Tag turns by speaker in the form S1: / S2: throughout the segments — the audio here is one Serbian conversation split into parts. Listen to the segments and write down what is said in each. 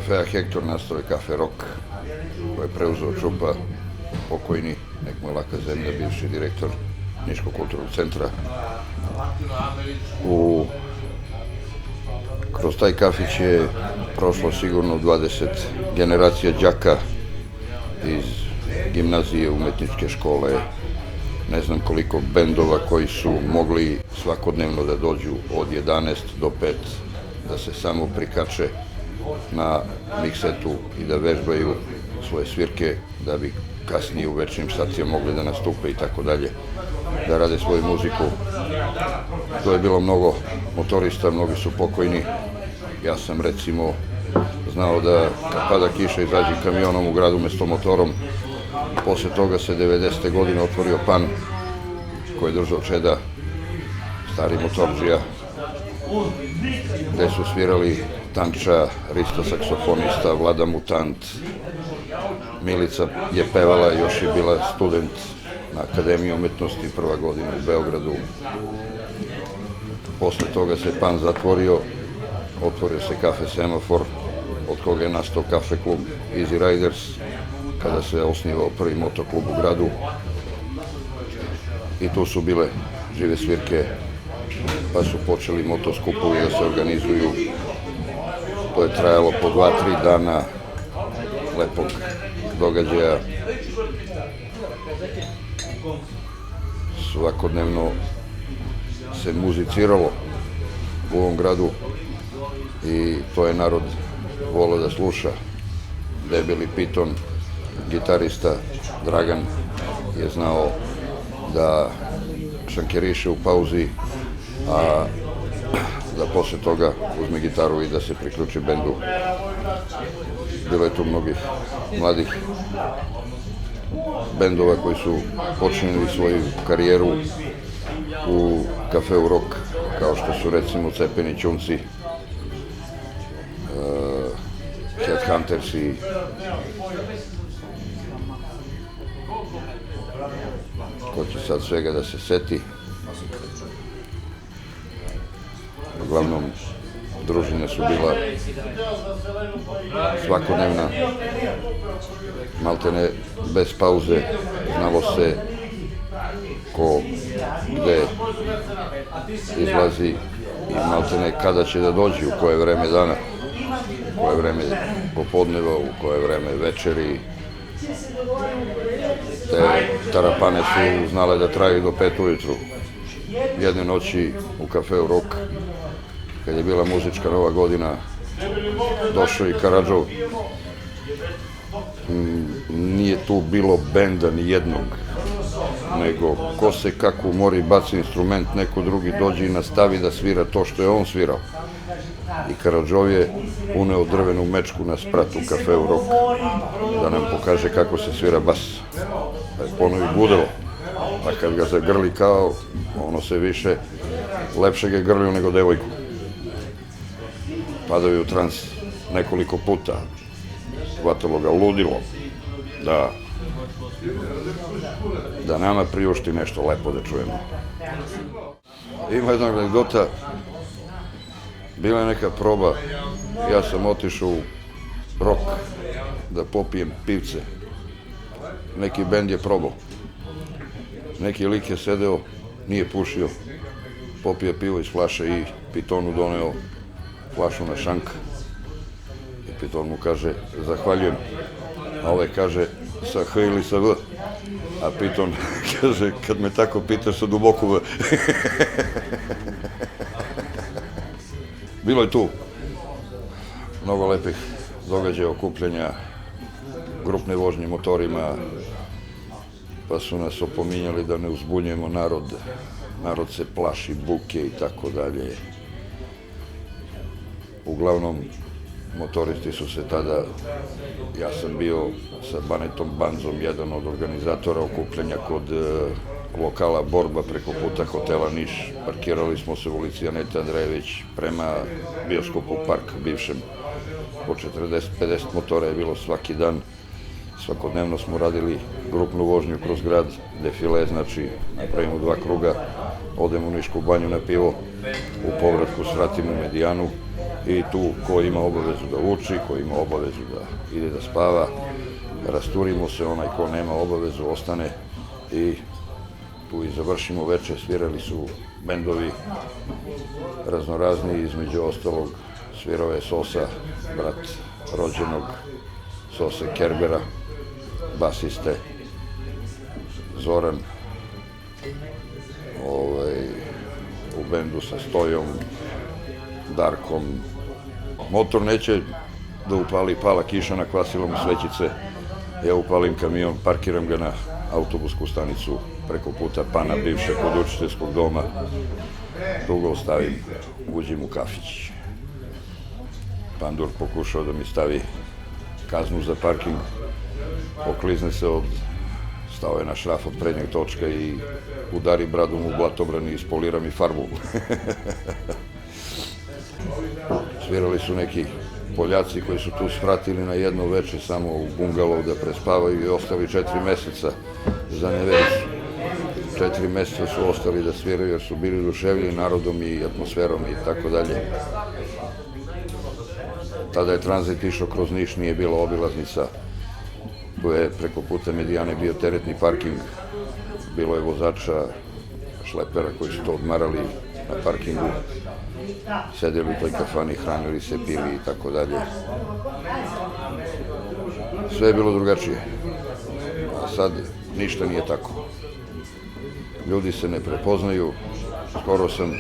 S1: kafea Hektor nastao je Kafe Rock, koji je preuzeo Čupa, pokojni, nek mu je laka zemlja, bivši direktor Niškog kulturnog centra. Kroz taj kafić je prošlo sigurno 20 generacija đaka iz gimnazije, umetničke škole, ne znam koliko bendova koji su mogli svakodnevno da dođu od 11 do 5, da se samo prikače na miksetu i da vežbaju svoje svirke, da bi kasnije u večnim stacijama mogli da nastupe i tako dalje, da rade svoju muziku. To je bilo mnogo motorista, mnogi su pokojni. Ja sam recimo znao da kad pada kiša izađe kamionom u gradu mesto motorom. Posle toga se 90. godine otvorio PAN koji je držao Čeda, stari motorđija, gde su svirali Tanča, Risto saksofonista, Vlada Mutant. Milica je pevala, još je bila student na Akademiji umetnosti, prva godina u Beogradu. Posle toga se PAN zatvorio, otvorio se Kafe Semafor, od koga je nastao kafe klub Easy Riders, kada se osnivao prvi motoklub u gradu. I tu su bile žive svirke, pa su počeli motoskupovi da se organizuju. To je trajalo po 2-3 dana lepog događaja. Svakodnevno se muziciralo u ovom gradu i to je narod voleo da sluša. Debeli Piton, gitarista Dragan, je znao da šankeriše u pauzi, a da posle toga uzme gitaru i da se priključi bendu. Bilo je tu mnogih mladih bendova koji su počinili svoju karijeru u Kafeu Rock, kao što su recimo Cepeni Ćunci, Headhunters i ko će sad svega da se seti. Uglavnom, druženja su bila svakodnevna, maltene bez pauze, znalo se ko gde izlazi i maltene kada će da dođe, u koje vreme dana, u koje vreme popodneva, u koje vreme večeri. Te tarapane su znale da traju do 5 ujutru. Jedne noći u Kafeu Rock, kad je bila muzička Nova godina, došao i Karadžov. Nije tu bilo benda ni jednog, nego ko se kako umori, baci instrument, neko drugi dođe i nastavi da svira to što je on svirao. I Karadžov je uneo drvenu mečku na sprat u Kafeu Rock da nam pokaže kako se svira bas. Pa je ponovi gudelo, a kad ga zagrli kao, ono se više lepše ga je grlio nego devojku. Padao je u trans nekoliko puta, hvatalo ga ludilo da nama priušti nešto lepo da čujemo. Ima jedna anegdota, bila je neka proba, ja sam otišao u Rock da popijem pivce. Neki bend je probao. Neki lik je sedeo, nije pušio, popio pivo iz flaše i Pitonu doneo flašu na šank. I Piton mu kaže, zahvaljujem. A ovaj kaže, sa H ili sa V. A Piton kaže, kad me tako pitaš, sa duboko V. Bilo je tu mnogo lepih događaja, okupljanja, grupne vožnje motorima, pa su nas opominjali da ne uzbunjujemo narod se plaši buke i tako dalje. Uglavnom, motoristi su se tada, ja sam bio sa Banetom Banzom, jedan od organizatora okupljanja kod lokala Borba preko puta hotela Niš. Parkirali smo se u ulici Anete Andrejević prema bioskopu Park, bivšem. Po 40-50 motora je bilo svaki dan. Svakodnevno smo radili grupnu vožnju kroz grad, defile, znači napravimo 2 kruga, odemo u Nišku banju na pivo, u povratku svratimo u Medijanu i tu ko ima obavezu da uči, ko ima obavezu da ide da spava, rasturimo se, onaj ko nema obavezu ostane i tu i završimo večer. Svirali su bendovi raznorazni, između ostalog svirao je Sosa, brat rođenog Sose Kerbera, basiste, Zoran, u bendu sa Stojom, Darkom. Motor neće da upali, pala kiša, nakvasilo mu svećice, ja upalim kamion, parkiram ga na autobusku stanicu preko puta Pana bivšeg kod učiteljskog doma, tu ga ostavim, uđem u kafić. Pandur pokušao da mi stavi kaznu za parking, poklizne se stao je na šraf od prednjeg točka i udari bradom u blatobran i ispolira mi farbu. Svirali su neki Poljaci koji su tu svratili na jedno večer samo u bungalov da prespavaju i ostali 4 meseca za nevericu. 4 meseca su ostali da sviraju jer su bili oduševljeni narodom i atmosferom i tako dalje. Tada je tranzit išao kroz Niš, nije bila obilaznica. Tu je preko puta Medijane bio teretni parking. Bilo je vozača šlepera koji su to odmarali na parkingu. Sedeli u toj kafani, hranili se, pili i tako dalje. Sve je bilo drugačije. A sad ništa nije tako. Ljudi se ne prepoznaju. Skoro sam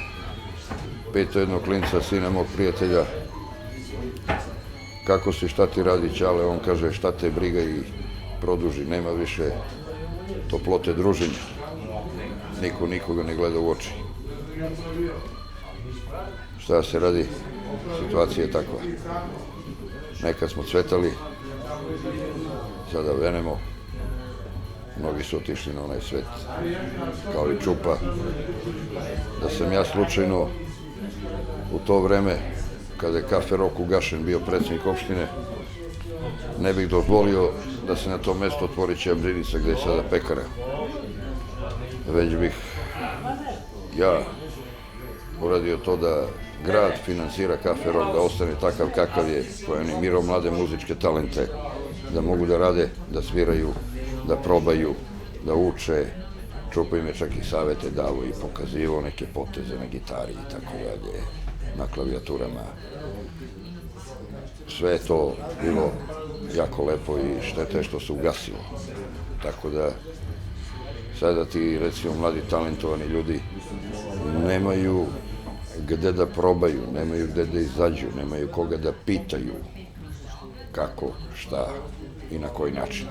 S1: pitao jednog klinca, sina mog prijatelja, kako si, šta ti radi Ćale? On kaže, šta te briga, i produži. Nema više toplote druženja. Niko nikoga ne gleda u oči. Šta se radi? Situacija je takva. Nekad smo cvetali, sada venemo. Mnogi su otišli na onaj svet, kao i Čupa. Da sam ja slučajno u to vreme, kada je Kafe Rok ugašen, bio predsjednik opštine, ne bih dozvolio da se na tom mestu otvori Ćembrinica, gde je sada pekara. Već bih ja uradio to da grad finansira Kafe Rok, da ostane takav kakav je, koji je animirao mlade muzičke talente, da mogu da rade, da sviraju, da probaju, da uče. Čupa im je čak i savete davo i pokazivao neke poteze na gitari i tako dalje, na klavijaturama. Sve je to bilo jako lepo i štete što se ugasilo. Tako da sada ti, recimo, mladi talentovani ljudi nemaju gde da probaju, nemaju gde da izađu, nemaju koga da pitaju kako, šta i na koji način.